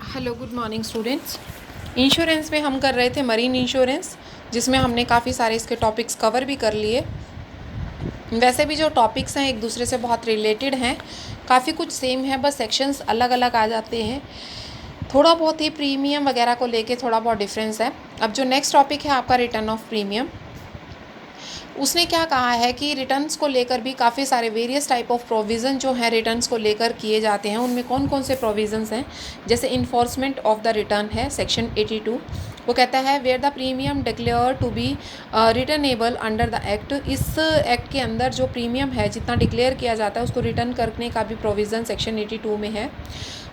Hello good morning students. Insurance में हम कर रहे थे मरीन इंश्योरेंस, जिसमें हमने काफ़ी सारे इसके टॉपिक्स कवर भी कर लिए। वैसे भी जो टॉपिक्स हैं एक दूसरे से बहुत रिलेटेड हैं, काफ़ी कुछ सेम है, बस सेक्शंस अलग अलग आ जाते हैं। थोड़ा बहुत ही प्रीमियम वगैरह को लेके थोड़ा बहुत डिफरेंस है। अब जो नेक्स्ट टॉपिक है आपका रिटर्न ऑफ प्रीमियम, उसने क्या कहा है कि रिटर्न्स को लेकर भी काफ़ी सारे वेरियस टाइप ऑफ प्रोविज़न जो हैं रिटर्न्स को लेकर किए जाते हैं। उनमें कौन कौन से प्रोविज़न्स हैं, जैसे इन्फोर्समेंट ऑफ द रिटर्न है सेक्शन 82। वो कहता है where the premium declare to be returnable under the act. इस एक्ट के अंदर जो प्रीमियम है जितना डिक्लेयर किया जाता है उसको रिटर्न करने का भी प्रोविज़न सेक्शन 82 में है।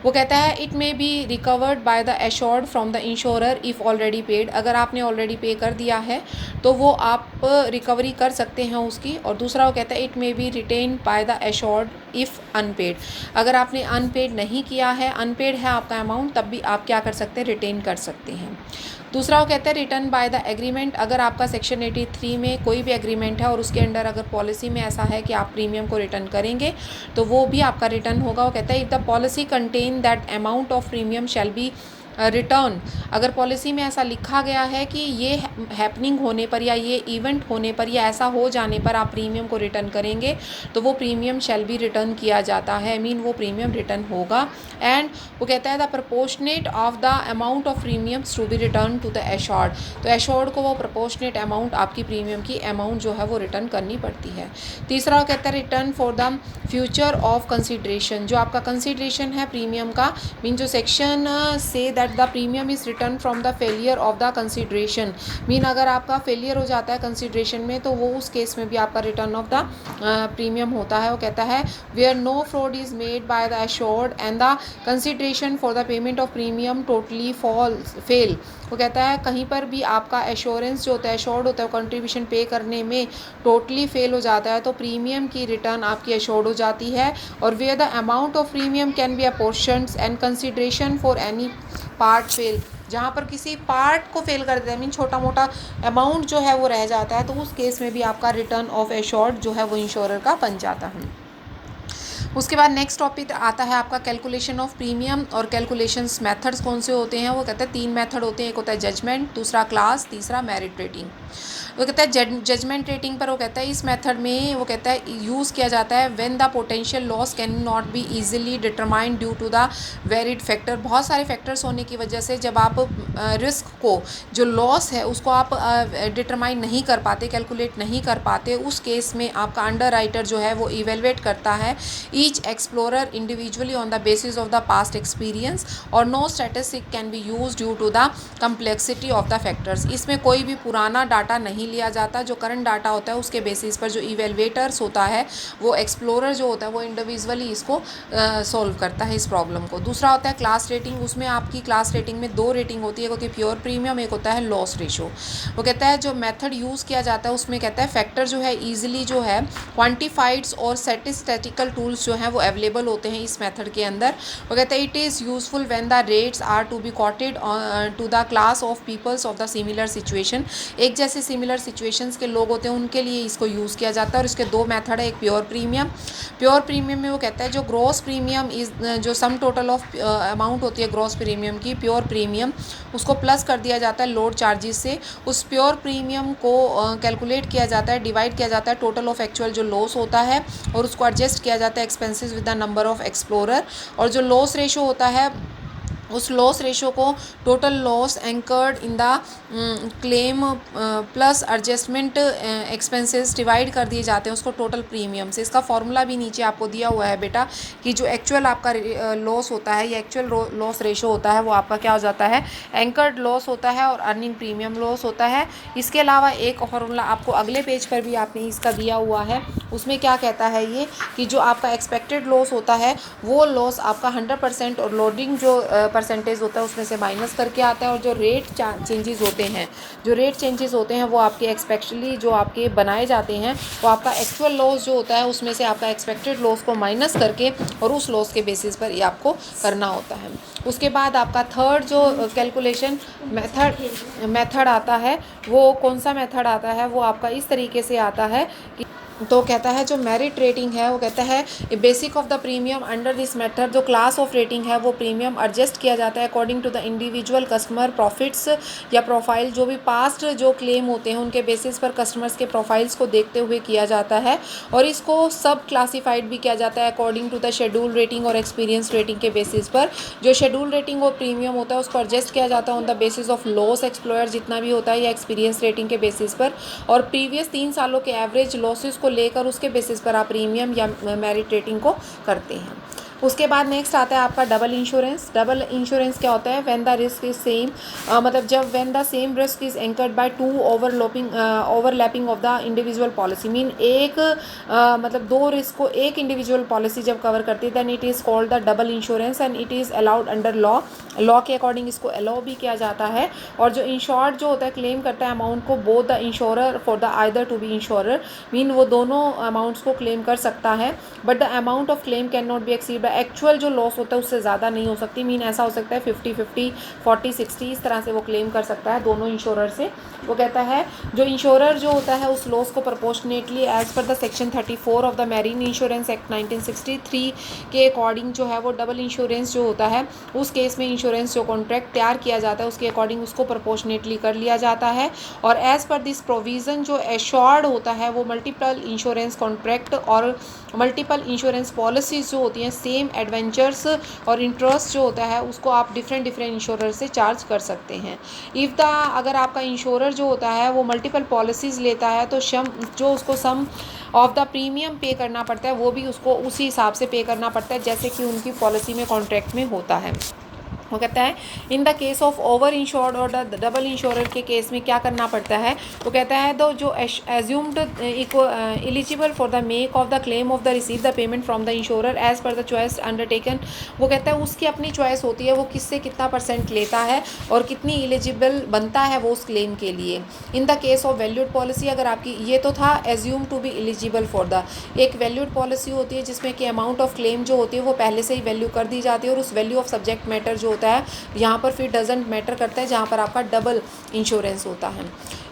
वो कहता है it may be recovered bye the assured from the insurer if already paid. अगर आपने ऑलरेडी पे कर दिया है तो वो आप रिकवरी कर सकते हैं उसकी। और दूसरा वो कहता है it may be retained by the assured if unpaid. अगर आपने अनपेड नहीं किया है, अनपेड है आपका अमाउंट, तब भी आप क्या कर सकते हैं, रिटेन कर सकते हैं। दूसरा वो कहता है रिटर्न बाय द एग्रीमेंट। अगर आपका सेक्शन 83 में कोई भी एग्रीमेंट है और उसके अंडर अगर पॉलिसी में ऐसा है कि आप प्रीमियम को रिटर्न करेंगे तो वो भी आपका रिटर्न होगा। वो कहता है if the policy contain that amount of premium shall be return. अगर पॉलिसी में ऐसा लिखा गया है कि ये हैपनिंग होने पर या ये इवेंट होने पर या ऐसा हो जाने पर आप प्रीमियम को रिटर्न करेंगे तो वो प्रीमियम शैल बी रिटर्न किया जाता है, मीन वो प्रीमियम रिटर्न होगा। एंड वो कहता है the proportionate of the amount of premiums to be return to the assured. तो एश्योर्ड को वो प्रपोर्शनेट अमाउंट आपकी प्रीमियम की अमाउंट जो है वो रिटर्न करनी पड़ती है। तीसरा वो कहता है return for the future of consideration. जो आपका कंसिडरेशन है प्रीमियम का, मीन जो section say that the premium is return from the failure of the consideration. Mean अगर आपका फेलियर हो जाता है कंसिडरेशन में तो वो उस केस में भी आपका रिटर्न ऑफ द प्रीमियम होता है। वो कहता है where no fraud is made by the assured and the consideration for the payment of premium totally fail. वो कहता है कहीं पर भी आपका एश्योरेंस जो होता है, एश्योर्ड होता है, कंट्रीब्यूशन पे करने में टोटली फेल हो जाता है तो प्रीमियम की रिटर्न आपकी एश्योर्ड हो जाती है। और where the amount of premium can be apportioned and consideration for any part fail. जहाँ पर किसी पार्ट को फेल कर देता है, मीन छोटा मोटा अमाउंट जो है वो रह जाता है, तो उस केस में भी आपका रिटर्न ऑफ एश्योर्ड जो है वो इंश्योरर का बन जाता है। उसके बाद नेक्स्ट टॉपिक आता है आपका कैलकुलेशन ऑफ प्रीमियम। और कैलकुलेशंस मेथड्स कौन से होते हैं, वो कहते हैं 3 मेथड होते हैं। एक होता है जजमेंट, दूसरा क्लास, तीसरा मेरिट रेटिंग। वो कहता है जजमेंट रेटिंग पर वो कहता है इस मेथड में वो कहता है यूज़ किया जाता है when the potential loss can not be easily determined due to the varied factor. बहुत सारे फैक्टर्स होने की वजह से जब आप रिस्क को, जो लॉस है उसको आप डिटरमाइन नहीं कर पाते, कैलकुलेट नहीं कर पाते, उस केस में आपका अंडर राइटर जो है वो इवेलुएट करता है each explorer individually on the basis of the past experience और no statistic can be use due to the complexity of the factors. इसमें कोई भी पुराना डाटा नहीं लिया जाता, जो करंट डाटा होता है उसके बेसिस पर जो इवेलुएटर्स होता है वो एक्सप्लोरर जो होता है वो इंडिविजुअली इसको सॉल्व करता है इस प्रॉब्लम को। दूसरा होता है क्लास रेटिंग। उसमें आपकी क्लास रेटिंग में 2 रेटिंग होती है, एक होती है प्योर प्रीमियम, एक होता है लॉस रेशो। वो कहता है जो मेथड यूज़ किया जाता है उसमें कहता है फैक्टर जो है ईजिली जो है क्वान्टिफाइड्स और स्टैटिस्टिकल टूल्स जो हैं वो अवेलेबल होते हैं इस मेथड के अंदर। वो कहता है it is useful when the rates are to be quoted to the class of peoples of the similar situation. एक जैसे सिमिलर सिचुएशंस के लोग होते हैं उनके लिए इसको यूज़ किया जाता है। और इसके 2 मेथड है, एक प्योर प्रीमियम। प्योर प्रीमियम में वो कहता है जो ग्रॉस प्रीमियम इज जो सम टोटल ऑफ अमाउंट होती है ग्रॉस प्रीमियम की, प्योर प्रीमियम, उसको प्लस कर दिया जाता है लोड चार्जेस से। उस प्योर प्रीमियम को कैलकुलेट किया जाता है, डिवाइड किया जाता है टोटल ऑफ एक्चुअल जो लॉस होता है और उसको एडजस्ट किया जाता है expenses with the number of explorer. और जो लॉस रेशो होता है उस लॉस रेशो को total loss anchored in the claim plus adjustment expenses divide कर दिए जाते हैं उसको टोटल प्रीमियम से। इसका फॉर्मूला भी नीचे आपको दिया हुआ है बेटा कि जो एक्चुअल आपका लॉस होता है या एक्चुअल लॉस रेशो होता है वो आपका क्या हो जाता है, एंकर्ड लॉस होता है और अर्निंग प्रीमियम लॉस होता है। इसके अलावा एक फॉर्मूला आपको अगले पेज पर भी आपने इसका दिया हुआ है, उसमें क्या कहता है ये कि जो आपका एक्सपेक्टेड लॉस होता है वो लॉस आपका 100% और लोडिंग जो परसेंटेज होता है उसमें से माइनस करके आता है। और जो रेट चेंजेस होते हैं, जो रेट चेंजेस होते हैं वो आपके एक्सपेक्टली जो आपके बनाए जाते हैं वो आपका एक्चुअल लॉस जो होता है उसमें से आपका एक्सपेक्टेड लॉस को माइनस करके और उस लॉस के बेसिस पर ये आपको करना होता है। उसके बाद आपका थर्ड जो कैलकुलेशन मेथड आता है वो कौन सा मेथड आता है, वो आपका इस तरीके से आता है कि तो कहता है जो मेरिट रेटिंग है वो कहता है basic of the premium under this method जो क्लास ऑफ रेटिंग है वो प्रीमियम एडजस्ट किया जाता है according to the individual customer profits या प्रोफाइल जो भी पास्ट जो क्लेम होते हैं उनके बेसिस पर कस्टमर्स के प्रोफाइल्स को देखते हुए किया जाता है और इसको सब क्लासीफाइड भी किया जाता है according to the schedule rating और एक्सपीरियंस रेटिंग के बेसिस पर। जो शेड्यूल रेटिंग और प्रीमियम होता है उसको एडजस्ट किया जाता है on the basis of loss explorer जितना भी होता है या एक्सपीरियंस रेटिंग के बेसिस पर और प्रीवियस 3 सालों के एवरेज लॉसेस को लेकर उसके बेसिस पर आप प्रीमियम या मेरिट रेटिंग को करते हैं। उसके बाद नेक्स्ट आता है आपका डबल इंश्योरेंस। डबल इंश्योरेंस क्या होता है? When the risk is same मतलब जब when the same risk is anchored by two overlapping of the individual policy mean एक मतलब दो रिस्क को एक इंडिविजुअल पॉलिसी जब कवर करती है then it is called the double insurance and it is allowed under law के according इसको अलाउ भी किया जाता है। और जो इंश्योर्ड जो होता है क्लेम करता है अमाउंट को both the insurer for the either to be insurer mean वो दोनों अमाउंट्स को क्लेम कर सकता है but the amount of claim can not be exceed by actual जो लॉस होता है उससे ज़्यादा नहीं हो सकती मीन ऐसा हो सकता है 50-50 40-60 इस तरह से वो क्लेम कर सकता है दोनों इंश्योरर से। वो कहता है जो इंश्योरर जो होता है उस लॉस को proportionately as per the section 34 of the marine insurance act 1963 के अकॉर्डिंग जो है वो डबल इंश्योरेंस जो होता है उस केस में इंश्योरेंस जो कॉन्ट्रैक्ट तैयार किया जाता है उसके अकॉर्डिंग उसको प्रोपोर्शनेटली कर लिया जाता है। और एज पर दिस प्रोविज़न जो एश्योर्ड होता है वो मल्टीपल इंश्योरेंस कॉन्ट्रैक्ट और मल्टीपल इंश्योरेंस पॉलिसीज़ जो होती हैं सेम एडवेंचर्स और इंटरेस्ट जो होता है उसको आप डिफरेंट इंश्योरर से चार्ज कर सकते हैं। इफ़ द अगर आपका इंश्योरर जो होता है वो मल्टीपल पॉलिसीज़ लेता है तो जो उसको सम ऑफ द प्रीमियम पे करना पड़ता है वो भी उसको उसी हिसाब से पे करना पड़ता है जैसे कि उनकी पॉलिसी में कॉन्ट्रैक्ट में होता है। वो कहता है in the case of over insured और द डबल इंश्योरर के केस में क्या करना पड़ता है? वो कहता है दो जो assumed eligible for the make of the claim of the receive the payment from the insurer as per the choice undertaken. वो कहता है उसकी अपनी चॉइस होती है वो किससे कितना % लेता है और कितनी एलिजिबल बनता है वो उस क्लेम के लिए। In the case of valued policy अगर आपकी ये तो था assume to be eligible for the एक वैल्यूड पॉलिसी होती है जिसमें कि अमाउंट ऑफ क्लेम जो होती है वो पहले से ही वैल्यू कर दी जाती है और उस वैल्यू ऑफ सब्जेक्ट मैटर जो होता है यहाँ पर फिर डजेंट मैटर करता है जहाँ पर आपका डबल इंश्योरेंस होता है।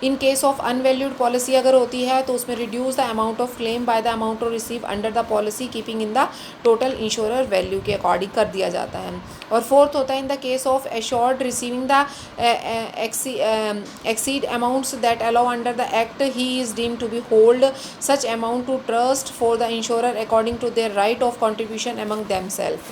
In case of unvalued policy अगर होती है तो उसमें reduce the amount of claim by the amount of receive under the policy keeping in the total insurer value के अकॉर्डिंग कर दिया जाता है। और फोर्थ होता है in the case of assured receiving the exceed amounts that allow under the act he is deemed to be hold such amount to trust for the insurer according to their right of contribution among themself.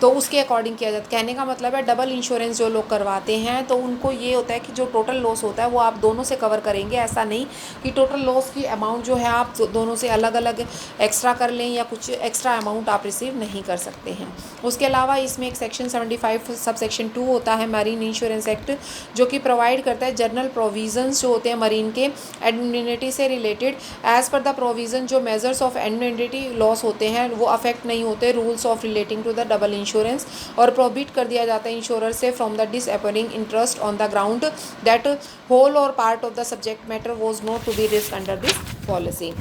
तो उसके according किया जाता है। कहने का मतलब है double insurance जो लोग करवाते हैं तो उनको ये होता है कि जो टोटल लॉस होता है वो आप दोनों से कवर करेंगे। ऐसा नहीं कि टोटल लॉस की अमाउंट जो है आप दोनों से अलग अलग एक्स्ट्रा कर लें या कुछ एक्स्ट्रा अमाउंट आप रिसीव नहीं कर सकते हैं। उसके अलावा इसमें एक सेक्शन 75 सब सेक्शन 2 होता है मैरीन इंश्योरेंस एक्ट जो कि प्रोवाइड करता है जनरल प्रोविजंस जो होते हैं मरीन के एडमिनिटी से related. As per the provision जो मेजर्स ऑफ एडमिनिटी लॉस होते हैं वो अफेक्ट नहीं होते rules of relating to the double insurance और प्रोहिबिट कर दिया जाता है इंश्योरर से from the disappearing interest on the ground that whole और part of the subject matter was not to be risk under this policy.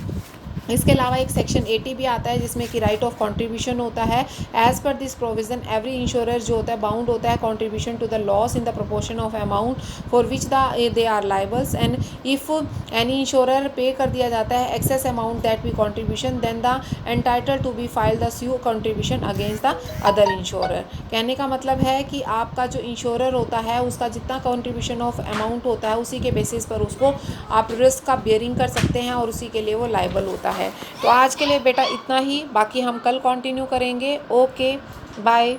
इसके अलावा एक सेक्शन 80 भी आता है जिसमें कि राइट ऑफ कंट्रीब्यूशन होता है। As per this provision every insurer जो होता है बाउंड होता है contribution to the loss in the proportion of amount for which they are liables and if any insurer pay कर दिया जाता है excess amount that be contribution then the entitle to be file the sue contribution against the other insurer. कहने का मतलब है कि आपका जो इंश्योरर होता है उसका जितना कंट्रीब्यूशन ऑफ अमाउंट होता है उसी के बेसिस पर उसको आप रिस्क का बेयरिंग कर सकते हैं और उसी के लिए वो लाइबल होता है। तो आज के लिए बेटा इतना ही, बाकी हम कल कंटिन्यू करेंगे। Okay bye.